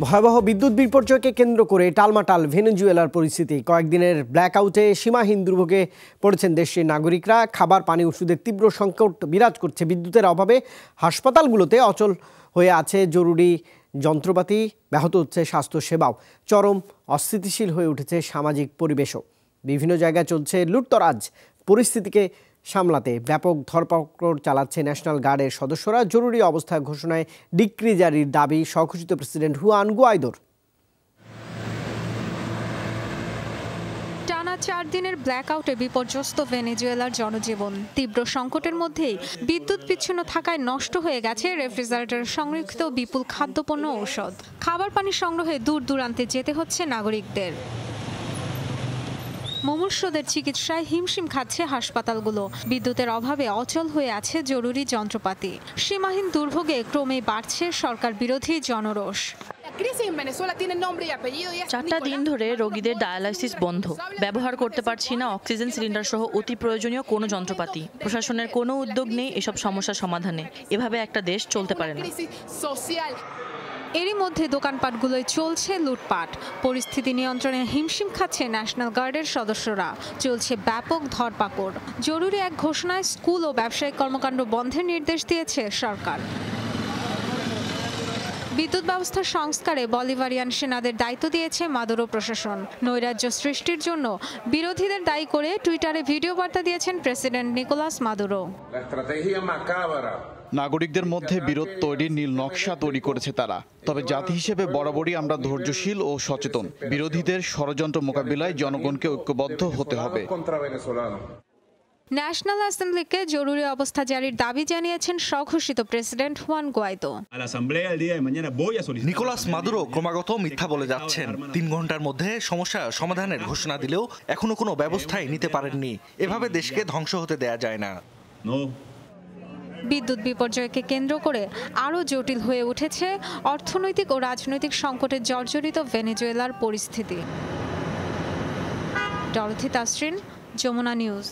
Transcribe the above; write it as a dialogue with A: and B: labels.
A: ভয়াবহ বিদ্যুৎ বিপর্যয়কে কেন্দ্র করে টালমাটাল ভেনেজুয়েলার পরিস্থিতি। কয়েকদিনের ব্ল্যাকআউটে সীমাহীন দুর্ভোগে পড়েছেন দেশটির নাগরিকরা। খাবার, পানি, ওষুধের তীব্র সংকট বিরাজ করছে। বিদ্যুতের অভাবে হাসপাতালগুলোতে অচল হয়ে আছে জরুরি যন্ত্রপাতি, ব্যাহত হচ্ছে স্বাস্থ্যসেবাও। চরম অস্থিতিশীল হয়ে উঠেছে সামাজিক পরিবেশও। বিভিন্ন জায়গায় চলছে লুটতরাজ। পরিস্থিতিকে সামলাতে ব্যাপক ধরপাকড় চালাচ্ছে ন্যাশনাল গার্ডের সদস্যরা। জরুরি অবস্থা ঘোষণায় ডিক্রি জারির দাবি স্বঘোষিত প্রেসিডেন্ট হুয়ান গুয়াইদোর।
B: টানা 4 দিনের ব্ল্যাকআউটে বিপর্যস্ত ভেনেজুয়েলার জনজীবন। তীব্র সংকটের মধ্যেই বিদ্যুৎ বিচ্ছিন্ন থাকায় নষ্ট হয়ে গেছে রেফ্রিজারেটর সংরক্ষিত বিপুল খাদ্যপণ্য, ঔষধ। খাবার পানি সংগ্রহে দূর দূরান্তে যেতে হচ্ছে নাগরিকদের। মুমূর্ষুদের চিকিৎসায় হিমশিম খাচ্ছে হাসপাতালগুলো। বিদ্যুতের অভাবে অচল হয়ে আছে জরুরি যন্ত্রপাতি। সীমাহীন দুর্ভোগে ক্রমেই বাড়ছে সরকার বিরোধী জনরোষ।
C: 4টা দিন ধরে রোগীদের ডায়ালাইসিস বন্ধ। ব্যবহার করতে পারছি না অক্সিজেন সিলিন্ডার সহ অতি প্রয়োজনীয় কোনো যন্ত্রপাতি। প্রশাসনের কোনো উদ্যোগ নেই এসব সমস্যা সমাধানে। এভাবে একটা দেশ চলতে পারে না।
B: এরই মধ্যে দোকানপাটগুলোয় চলছে লুটপাট। পরিস্থিতি নিয়ন্ত্রণে হিমশিম খাচ্ছে ন্যাশনাল গার্ডের সদস্যরা। চলছে ব্যাপক ধরপাকড়। জরুরি এক ঘোষণায় স্কুল ও ব্যবসায়িক কর্মকাণ্ড বন্ধের নির্দেশ দিয়েছে সরকার। বিদ্যুৎ ব্যবস্থার সংস্কারে বলিভারিয়ান সেনাদের দায়িত্ব দিয়েছে মাদুরো প্রশাসন। নৈরাজ্য সৃষ্টির জন্য বিরোধীদের দায়ী করে টুইটারে ভিডিও বার্তা দিয়েছেন প্রেসিডেন্ট নিকোলাস মাদুরো।
D: নাগরিকদের মধ্যে বিরোধ তৈরির নীল নকশা তৈরি করেছে তারা। তবে জাতি হিসেবে বরাবরই আমরা ধৈর্যশীল ও সচেতন। বিরোধীদের ষড়যন্ত্র মোকাবিলায় জনগণকে ঐক্যবদ্ধ হতে হবে।
B: ন্যাশনাল অ্যাসেম্বলিকে জরুরি অবস্থা জারির দাবি জানিয়েছেন স্বঘোষিত president Juan Guaido.
E: Nicolas Maduro ক্রমাগত মিথ্যা বলে যাচ্ছেন। 3 ঘন্টার মধ্যে সমস্যা সমাধানের ঘোষণা দিলেও এখনো কোনো ব্যবস্থাই নিতে পারেননি। এভাবে দেশকে ধ্বংস হতে দেয়া যায় না।
B: বিদ্যুৎ বিপর্যয়কে কেন্দ্র করে আরও জটিল হয়ে উঠেছে অর্থনৈতিক ও রাজনৈতিক সংকটে জর্জরিত ভেনেজুয়েলার পরিস্থিতি। Dorothy Tasrin, Jamuna news.